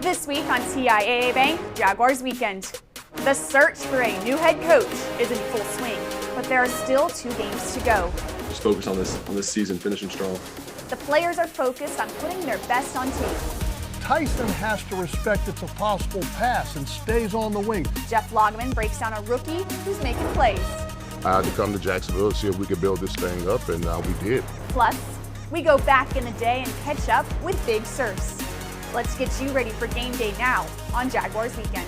This week on TIAA Bank Jaguars Weekend, the search for a new head coach is in full swing, but there are still 2 games to go. Just focus on this season, finishing strong. The players are focused on putting their best on tape. Tyson has to respect it's a possible pass and stays on the wing. Jeff Lageman breaks down a rookie who's making plays. I had to come to Jacksonville to see if we could build this thing up, and we did. Plus, we go back in the day and catch up with Big Searcy. Let's get you ready for game day now on Jaguars Weekend.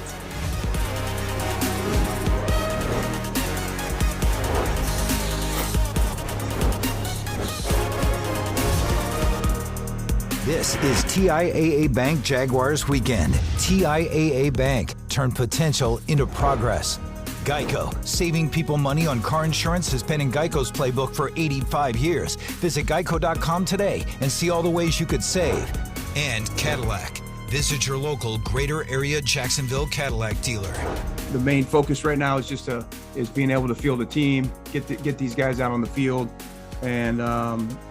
This is TIAA Bank Jaguars Weekend. TIAA Bank, turn potential into progress. Geico, saving people money on car insurance has been in Geico's playbook for 85 years. Visit geico.com today and see all the ways you could save. And Cadillac. Visit your local greater area Jacksonville Cadillac dealer. The main focus right now is is being able to field a team, get these guys out on the field. And,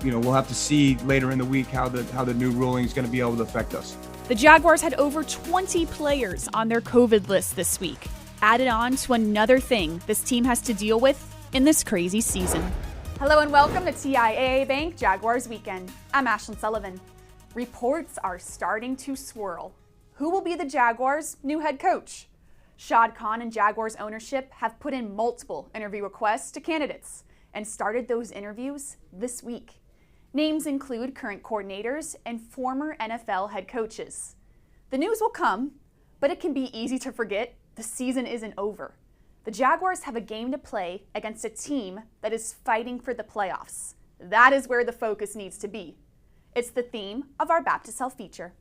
we'll have to see later in the week how the new ruling is going to be able to affect us. The Jaguars had over 20 players on their COVID list this week, added on to another thing this team has to deal with in this crazy season. Hello and welcome to TIAA Bank Jaguars Weekend. I'm Ashlyn Sullivan. Reports are starting to swirl. Who will be the Jaguars' new head coach? Shad Khan and Jaguars ownership have put in multiple interview requests to candidates and started those interviews this week. Names include current coordinators and former NFL head coaches. The news will come, but it can be easy to forget the season isn't over. The Jaguars have a game to play against a team that is fighting for the playoffs. That is where the focus needs to be. It's the theme of our Baptist Health feature.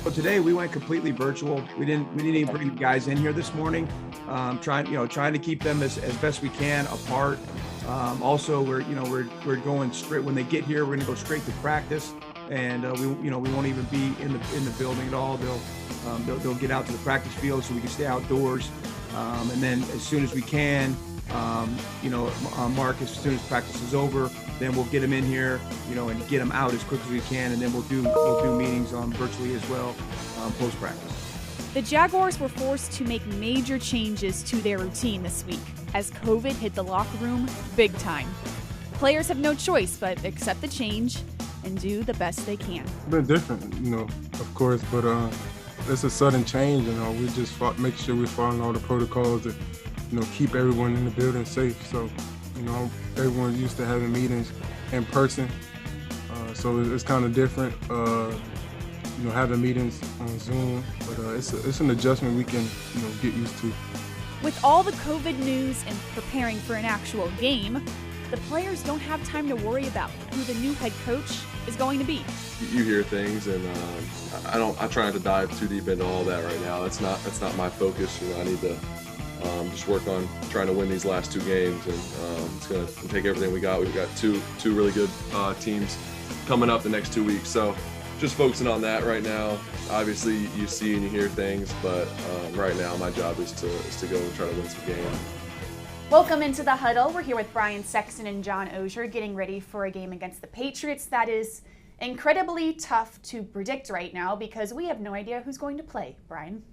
So today we went completely virtual. We didn't even bring the guys in here this morning. Trying to keep them as best we can apart. Also, we're going straight when they get here. We're going to go straight to practice, and we won't even be in the building at all. They'll get out to the practice field so we can stay outdoors, and then as soon as we can, Mark, as soon as practice is over, then we'll get them in here, and get them out as quick as we can, and then we'll do meetings virtually as well post practice. The Jaguars were forced to make major changes to their routine this week as COVID hit the locker room big time. Players have no choice but accept the change and do the best they can. It's been different, of course, but it's a sudden change, we just make sure we're following all the protocols that, keep everyone in the building safe. So, everyone's used to having meetings in person, so it's kind of different. Having meetings on Zoom, but it's an adjustment we can, get used to. With all the COVID news and preparing for an actual game, the players don't have time to worry about who the new head coach is going to be. You hear things, and I try not to dive too deep into all that right now. That's not my focus. I need to just work on trying to win these last 2 games, and it's going to take everything we got. We've got two really good teams coming up the next 2 weeks, so just focusing on that right now. Obviously, you see and you hear things, but right now my job is to go and try to win some games. Welcome into the huddle. We're here with Sexton and John Oehser getting ready for a game against the Patriots that is incredibly tough to predict right now because we have no idea who's going to play. Brian?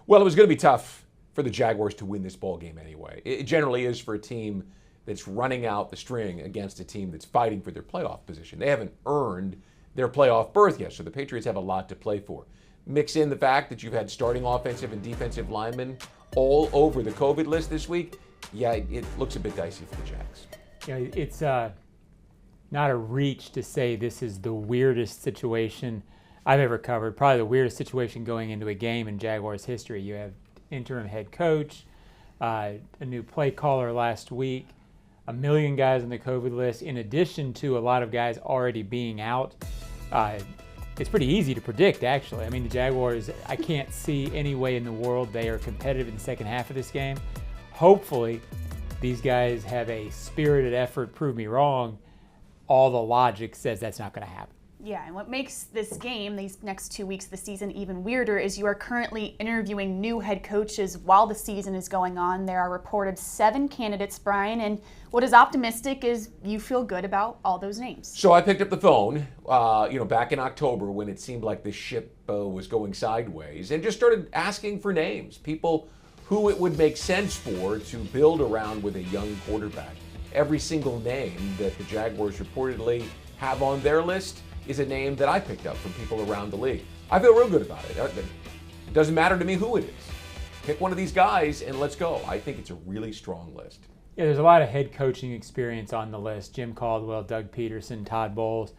Well, it was going to be tough for the Jaguars to win this ball game anyway. It generally is for a team that's running out the string against a team that's fighting for their playoff position. They haven't earned their playoff berth yet, so the Patriots have a lot to play for. Mix in the fact that you've had starting offensive and defensive linemen all over the COVID list this week. Yeah, it looks a bit dicey for the Jags. Yeah, it's not a reach to say this is the weirdest situation I've ever covered. Probably the weirdest situation going into a game in Jaguars history. You have interim head coach, a new play caller last week, 1 million guys on the COVID list, in addition to a lot of guys already being out. It's pretty easy to predict, actually. I mean, the Jaguars, I can't see any way in the world they are competitive in the second half of this game. Hopefully, these guys have a spirited effort, prove me wrong. All the logic says that's not going to happen. Yeah, and what makes this game, these next 2 weeks of the season, even weirder is you are currently interviewing new head coaches while the season is going on. There are reported 7 candidates, Brian, and what is optimistic is you feel good about all those names. So I picked up the phone, back in October when it seemed like the ship was going sideways, and just started asking for names, people who it would make sense for to build around with a young quarterback. Every single name that the Jaguars reportedly have on their list is a name that I picked up from people around the league. I feel real good about it. It doesn't matter to me who it is. Pick one of these guys and let's go. I think it's a really strong list. Yeah, there's a lot of head coaching experience on the list. Jim Caldwell, Doug Peterson, Todd Bowles.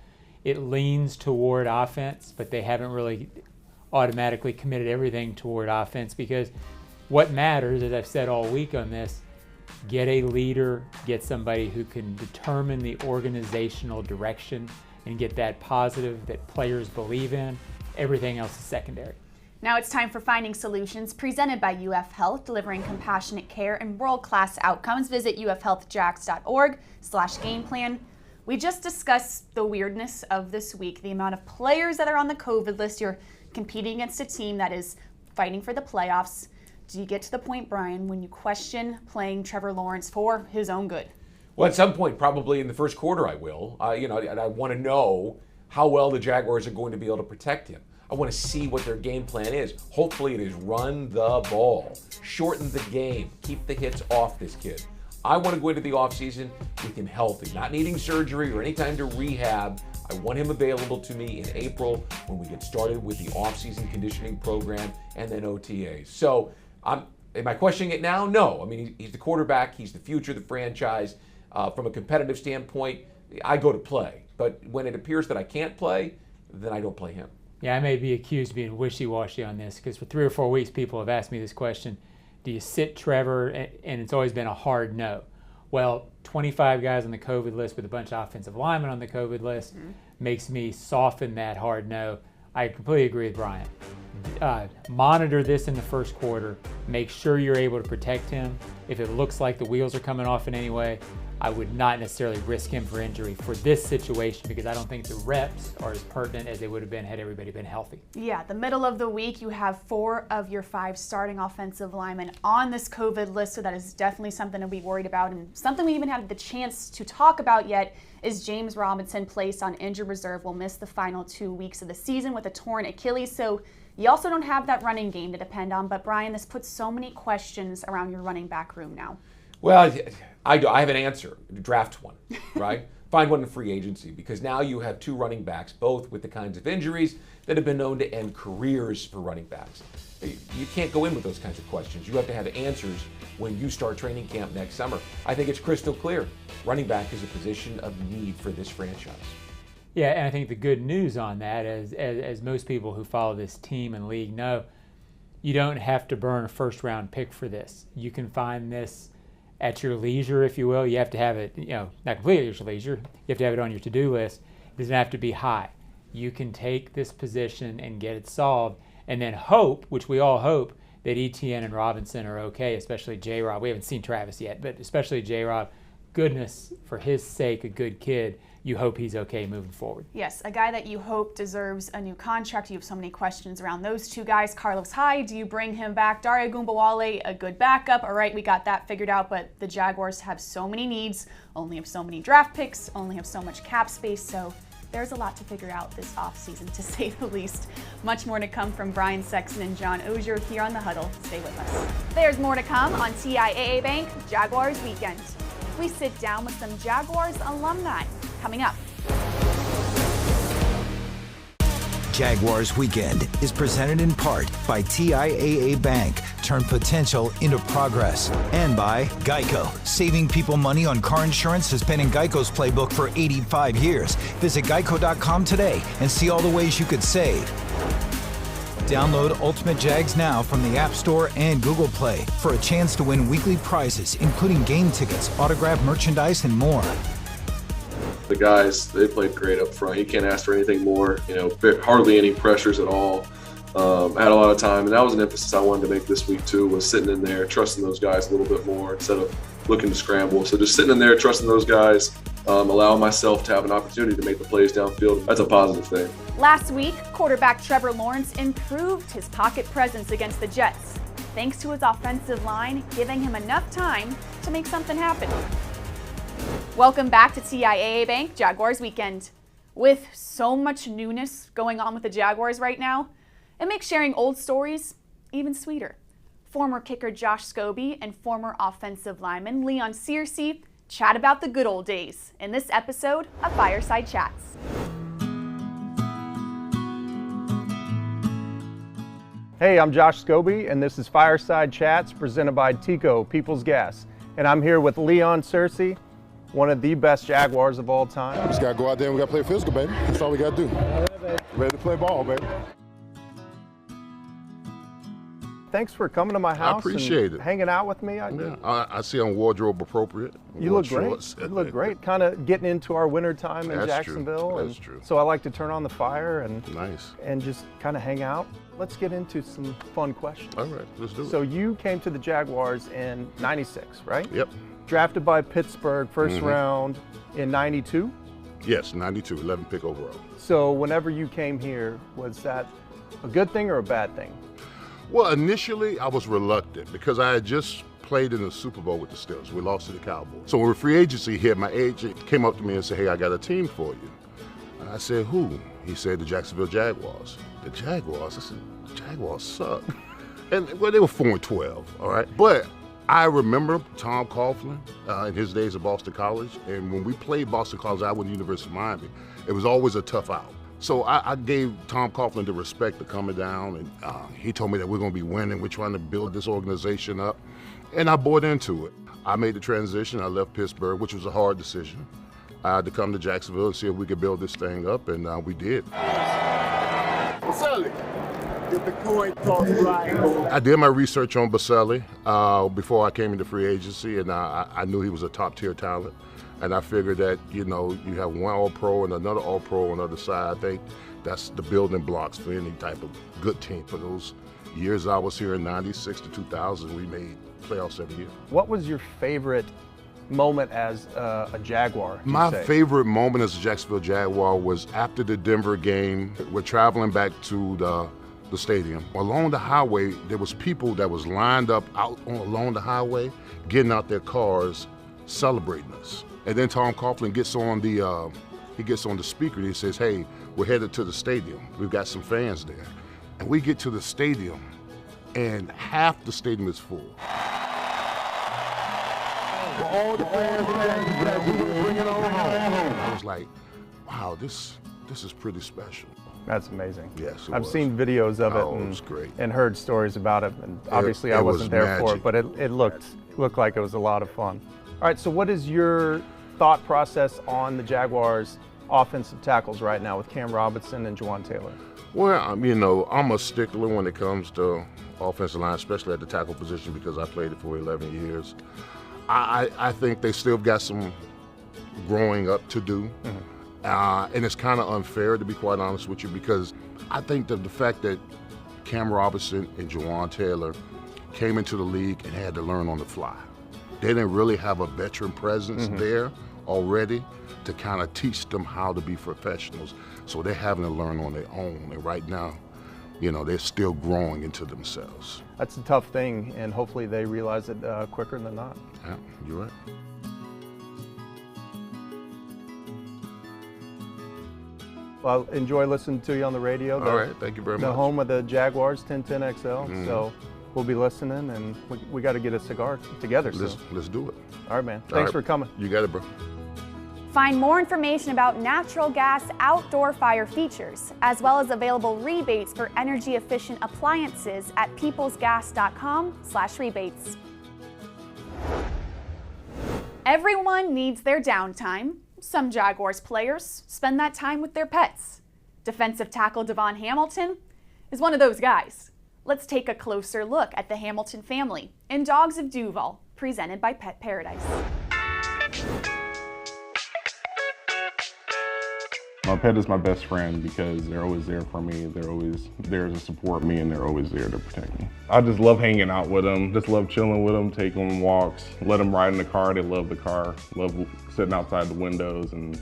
It leans toward offense, but they haven't really automatically committed everything toward offense, because what matters, as I've said all week on this, get a leader, get somebody who can determine the organizational direction and get that positive that players believe in. Everything else is secondary. Now it's time for Finding Solutions, presented by UF Health, delivering compassionate care and world-class outcomes. Visit ufhealthjax.org/gameplan. We just discussed the weirdness of this week, the amount of players that are on the COVID list. You're competing against a team that is fighting for the playoffs. Do you get to the point, Brian, when you question playing Trevor Lawrence for his own good? Well, at some point, probably in the first quarter, I will. And I want to know how well the Jaguars are going to be able to protect him. I want to see what their game plan is. Hopefully it is run the ball, shorten the game, keep the hits off this kid. I want to go into the offseason with him healthy, not needing surgery or any time to rehab. I want him available to me in April when we get started with the offseason conditioning program and then OTAs. So am I questioning it now? No. I mean, he's the quarterback. He's the future of the franchise. From a competitive standpoint, I go to play. But when it appears that I can't play, then I don't play him. Yeah, I may be accused of being wishy-washy on this, because for 3 or 4 weeks people have asked me this question: do you sit Trevor? And it's always been a hard no. Well, 25 guys on the COVID list with a bunch of offensive linemen on the COVID list makes me soften that hard no. I completely agree with Brian. Monitor this in the first quarter. Make sure you're able to protect him. If it looks like the wheels are coming off in any way, I would not necessarily risk him for injury for this situation, because I don't think the reps are as pertinent as they would have been had everybody been healthy. Yeah, the middle of the week, you have 4 of your 5 starting offensive linemen on this COVID list, so that is definitely something to be worried about. And something we even have the chance to talk about yet is James Robinson, placed on injured reserve, will miss the final 2 weeks of the season with a torn Achilles. So you also don't have that running game to depend on. But Brian, this puts so many questions around your running back room now. Well, I have an answer. Draft one, right? Find one in free agency, because now you have 2 running backs, both with the kinds of injuries that have been known to end careers for running backs. You can't go in with those kinds of questions. You have to have answers when you start training camp next summer. I think it's crystal clear. Running back is a position of need for this franchise. Yeah, and I think the good news on that, as most people who follow this team and league know, you don't have to burn a first-round pick for this. You can find this at your leisure, if you will. You have to have it, not completely at your leisure. You have to have it on your to-do list. It doesn't have to be high. You can take this position and get it solved, and then hope, which we all hope, that Etienne and Robinson are okay, especially J-Rob. We haven't seen Travis yet, but especially J-Rob. Goodness, for his sake, a good kid. You hope he's okay moving forward. Yes, a guy that you hope deserves a new contract. You have so many questions around those 2 guys. Carlos Hyde, do you bring him back? Dare Ogunbowale, a good backup. All right, we got that figured out, but the Jaguars have so many needs, only have so many draft picks, only have so much cap space, so there's a lot to figure out this offseason, to say the least. Much more to come from Brian Sexton and John Oehser here on The Huddle. Stay with us. There's more to come on TIAA Bank Jaguars Weekend. We sit down with some Jaguars alumni. Coming up. Jaguars Weekend is presented in part by TIAA Bank. Turn potential into progress. And by Geico. Saving people money on car insurance has been in Geico's playbook for 85 years. Visit geico.com today and see all the ways you could save. Download Ultimate Jags now from the App Store and Google Play for a chance to win weekly prizes, including game tickets, autographed merchandise, and more. The guys, they played great up front. You can't ask for anything more. Hardly any pressures at all. I had a lot of time, and that was an emphasis I wanted to make this week too, was sitting in there, trusting those guys a little bit more instead of looking to scramble. So just sitting in there, trusting those guys, allowing myself to have an opportunity to make the plays downfield. That's a positive thing. Last week, quarterback Trevor Lawrence improved his pocket presence against the Jets, thanks to his offensive line giving him enough time to make something happen. Welcome back to TIAA Bank Jaguars Weekend. With so much newness going on with the Jaguars right now, it makes sharing old stories even sweeter. Former kicker Josh Scobee and former offensive lineman Leon Searcy chat about the good old days in this episode of Fireside Chats. Hey, I'm Josh Scobee, and this is Fireside Chats presented by Tico People's Gas. And I'm here with Leon Searcy, one of the best Jaguars of all time. We just got to go out there and we got to play physical, baby. That's all we got to do. Ready to play ball, baby. Thanks for coming to my house. I appreciate it. Hanging out with me. Yeah, I see I'm wardrobe appropriate. You look great. You look great. Kind of getting into our winter time in Jacksonville. True. That's true. So I like to turn on the fire and nice and just kind of hang out. Let's get into some fun questions. All right, let's do it. So you came to the Jaguars in '96, right? Yep. Drafted by Pittsburgh, first round in '92. Yes, 92, 11 pick overall. So whenever you came here, was that a good thing or a bad thing? Well, initially I was reluctant because I had just played in the Super Bowl with the Steelers. We lost to the Cowboys. So when free agency hit, my agent came up to me and said, "Hey, I got a team for you." And I said, "Who?" He said, "The Jacksonville Jaguars." The Jaguars? I said, "Jaguars suck." And well, they were 4-12, all right? But I remember Tom Coughlin in his days at Boston College. And when we played Boston College, I went to the University of Miami. It was always a tough out. So I gave Tom Coughlin the respect of coming down, and he told me that we're going to be winning. We're trying to build this organization up, and I bought into it. I made the transition. I left Pittsburgh, which was a hard decision. I had to come to Jacksonville and see if we could build this thing up, and we did. Baselli, get the coin toss right. I did my research on Baselli before I came into free agency, and I knew he was a top-tier talent. And I figured that, you know, you have one All-Pro and another All-Pro on the other side. I think that's the building blocks for any type of good team. For those years I was here in 96 to 2000, we made playoffs every year. What was your favorite moment as a Jaguar? My favorite moment as a Jacksonville Jaguar was after the Denver game. We're traveling back to the stadium. Along the highway, there was people that was lined up along the highway, getting out their cars, celebrating us. And then Tom Coughlin gets on the speaker and he says, "Hey, we're headed to the stadium. We've got some fans there." And we get to the stadium and half the stadium is full. For all the fans that we will bring it on home. I was like, wow, this is pretty special. That's amazing. Yes, I've seen videos of it it was great. And heard stories about it. And obviously I wasn't there for it, but it looked like it was a lot of fun. All right, so what is your thought process on the Jaguars' offensive tackles right now with Cam Robinson and Juwan Taylor? Well, you know, I'm a stickler when it comes to offensive line, especially at the tackle position because I played it for 11 years. I think they still got some growing up to do. And it's kind of unfair, to be quite honest with you, because I think that the fact that Cam Robinson and Juwan Taylor came into the league and had to learn on the fly. They didn't really have a veteran presence there already to kind of teach them how to be professionals. So they're having to learn on their own. And right now, you know, they're still growing into themselves. That's a tough thing, and hopefully they realize it quicker than not. Yeah, you're right. Well, enjoy listening to you on the radio. All right, thank you very much. The home of the Jaguars, 1010XL. So we'll be listening, and we got to get a cigar together soon. Let's do it. All right, man. Thanks for coming. You got it, bro. Find more information about natural gas outdoor fire features, as well as available rebates for energy-efficient appliances at peoplesgas.com/rebates. Everyone needs their downtime. Some Jaguars players spend that time with their pets. Defensive tackle Devon Hamilton is one of those guys. Let's take a closer look at the Hamilton family in Dogs of Duval, presented by Pet Paradise. My pet is my best friend because they're always there for me. They're always there to support me, and they're always there to protect me. I just love hanging out with them, just love chilling with them, taking them walks, let them ride in the car. They love the car, love sitting outside the windows and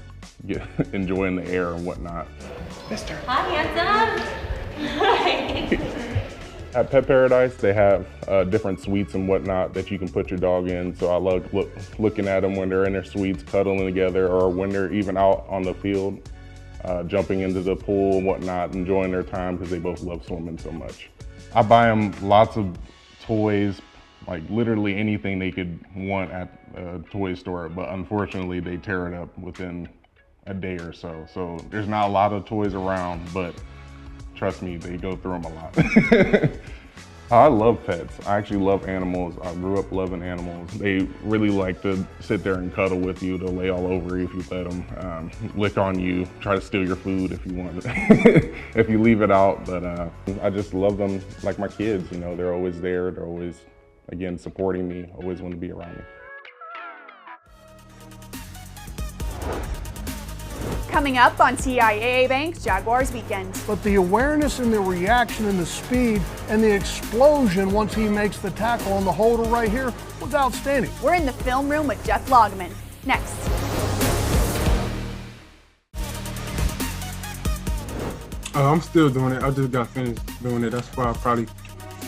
enjoying the air and whatnot. Mister. Hi, handsome. Hi. At Pet Paradise, they have different suites and whatnot that you can put your dog in. So I love looking at them when they're in their suites, cuddling together, or when they're even out on the field, jumping into the pool and whatnot, enjoying their time because they both love swimming so much. I buy them lots of toys, like literally anything they could want at a toy store, but unfortunately they tear it up within a day or so. So there's not a lot of toys around, but trust me, they go through them a lot. I love pets. I actually love animals. I grew up loving animals. They really like to sit there and cuddle with you. They'll lay all over you if you let them, lick on you, try to steal your food if you want it, if you leave it out. But I just love them like my kids. You know, they're always there. They're always, again, supporting me, always want to be around me. Coming up on TIAA Bank's Jaguars Weekend. But the awareness and the reaction and the speed and the explosion once he makes the tackle on the holder right here was outstanding. We're in the film room with Jeff Lageman. Next. I'm still doing it. I just got finished doing it. That's why I probably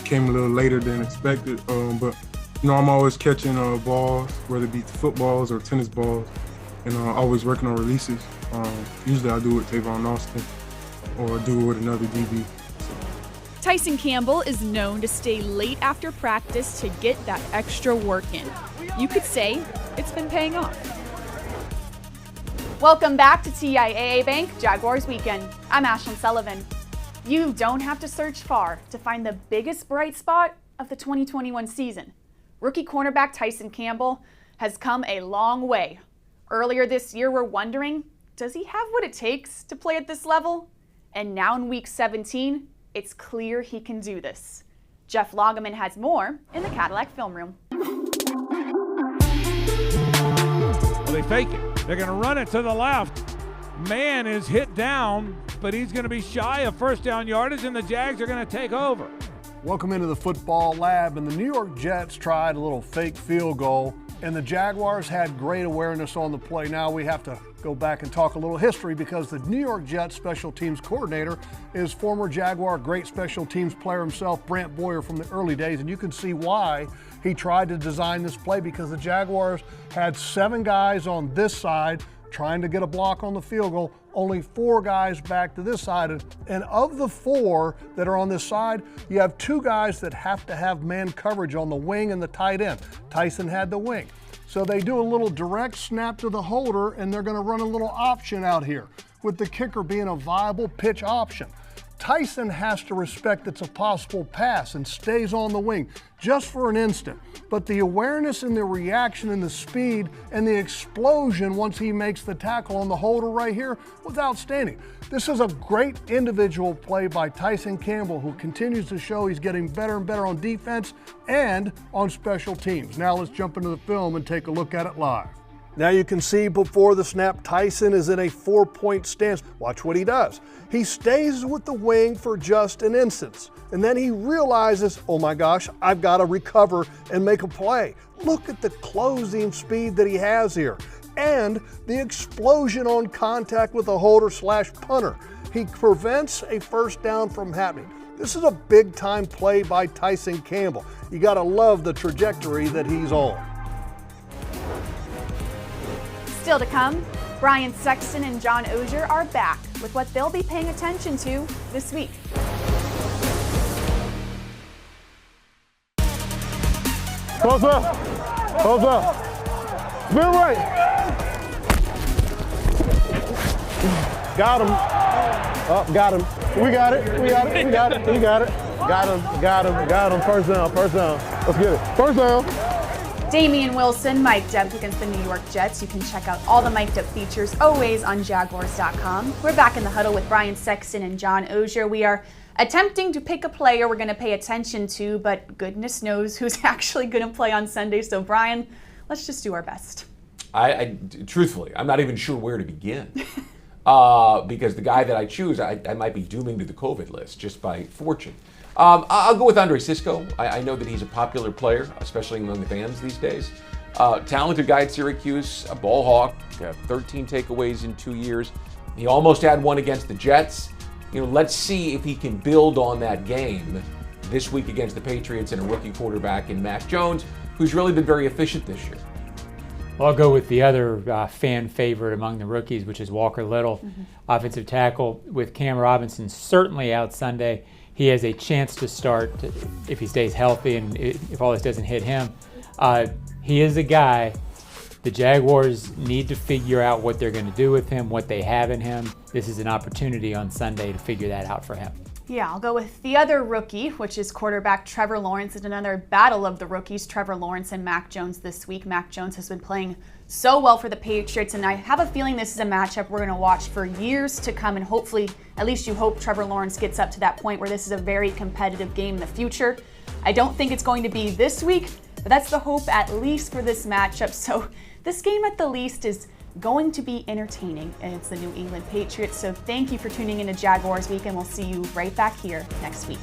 came a little later than expected. But you know, I'm always catching balls, whether it be footballs or tennis balls, and always working on releases. Usually I do it with Tavon Austin or do it with another DB. Tyson Campbell is known to stay late after practice to get that extra work in. You could say it's been paying off. Welcome back to TIAA Bank Jaguars Weekend. I'm Ashlyn Sullivan. You don't have to search far to find the biggest bright spot of the 2021 season. Rookie cornerback Tyson Campbell has come a long way. Earlier this year, we're wondering, does he have what it takes to play at this level? And now in week 17, it's clear he can do this. Jeff Lageman has more in the Cadillac film room. Well, they fake it. They're going to run it to the left. Man is hit down, but he's going to be shy of first down yardage, and the Jags are going to take over. Welcome into the football lab, and the New York Jets tried a little fake field goal, and the Jaguars had great awareness on the play. Now we have to go back and talk a little history because the New York Jets special teams coordinator is former Jaguar great special teams player himself, Brant Boyer, from the early days, and you can see why he tried to design this play because the Jaguars had 7 guys on this side trying to get a block on the field goal, only 4 guys back to this side. And of the 4 that are on this side, you have 2 guys that have to have man coverage on the wing and the tight end. Tyson had the wing. So they do a little direct snap to the holder, and they're going to run a little option out here, with the kicker being a viable pitch option. Tyson has to respect it's a possible pass and stays on the wing just for an instant. But the awareness and the reaction and the speed and the explosion once he makes the tackle on the holder right here was outstanding. This is a great individual play by Tyson Campbell, who continues to show he's getting better and better on defense and on special teams. Now let's jump into the film and take a look at it live. Now you can see before the snap, Tyson is in a 4-point stance. Watch what he does. He stays with the wing for just an instant, and then he realizes, oh my gosh, I've got to recover and make a play. Look at the closing speed that he has here, and the explosion on contact with the holder/punter. He prevents a first down from happening. This is a big-time play by Tyson Campbell. You got to love the trajectory that he's on. Still to come, Brian Sexton and John Oehser are back with what they'll be paying attention to this week. Close up. Close up. Spin right. Got him. Oh, got him. We got it. We got it. We got it. We got it. Got him. Got him. Got him. First down. First down. Let's get it. First down. Damian Wilson mic'd up against the New York Jets. You can check out all the mic'd up features always on Jaguars.com. We're back in the huddle with Brian Sexton and John Oehser. We are attempting to pick a player we're going to pay attention to, but goodness knows who's actually going to play on Sunday. So Brian, let's just do our best. Truthfully, I'm not even sure where to begin. because the guy that I choose, I might be dooming to the COVID list just by fortune. I'll go with Andre Cisco. I know that he's a popular player, especially among the fans these days. Talented guy at Syracuse, a ball hawk, 13 takeaways in 2 years. He almost had one against the Jets. Let's see if he can build on that game this week against the Patriots and a rookie quarterback in Mac Jones, who's really been very efficient this year. Well, I'll go with the other fan favorite among the rookies, which is Walker Little, offensive tackle. With Cam Robinson certainly out Sunday, he has a chance to start if he stays healthy and if all this doesn't hit him. He is a guy the Jaguars need to figure out what they're going to do with him, what they have in him. This is an opportunity on Sunday to figure that out for him. Yeah, I'll go with the other rookie, which is quarterback Trevor Lawrence. It's another battle of the rookies, Trevor Lawrence and Mac Jones this week. Mac Jones has been playing so well for the Patriots, and I have a feeling this is a matchup we're going to watch for years to come, and hopefully, at least you hope Trevor Lawrence gets up to that point where this is a very competitive game in the future. I don't think it's going to be this week, but that's the hope at least for this matchup. So this game at the least is going to be entertaining, and it's the New England Patriots. So thank you for tuning in to Jaguars Weekend. We'll see you right back here next week.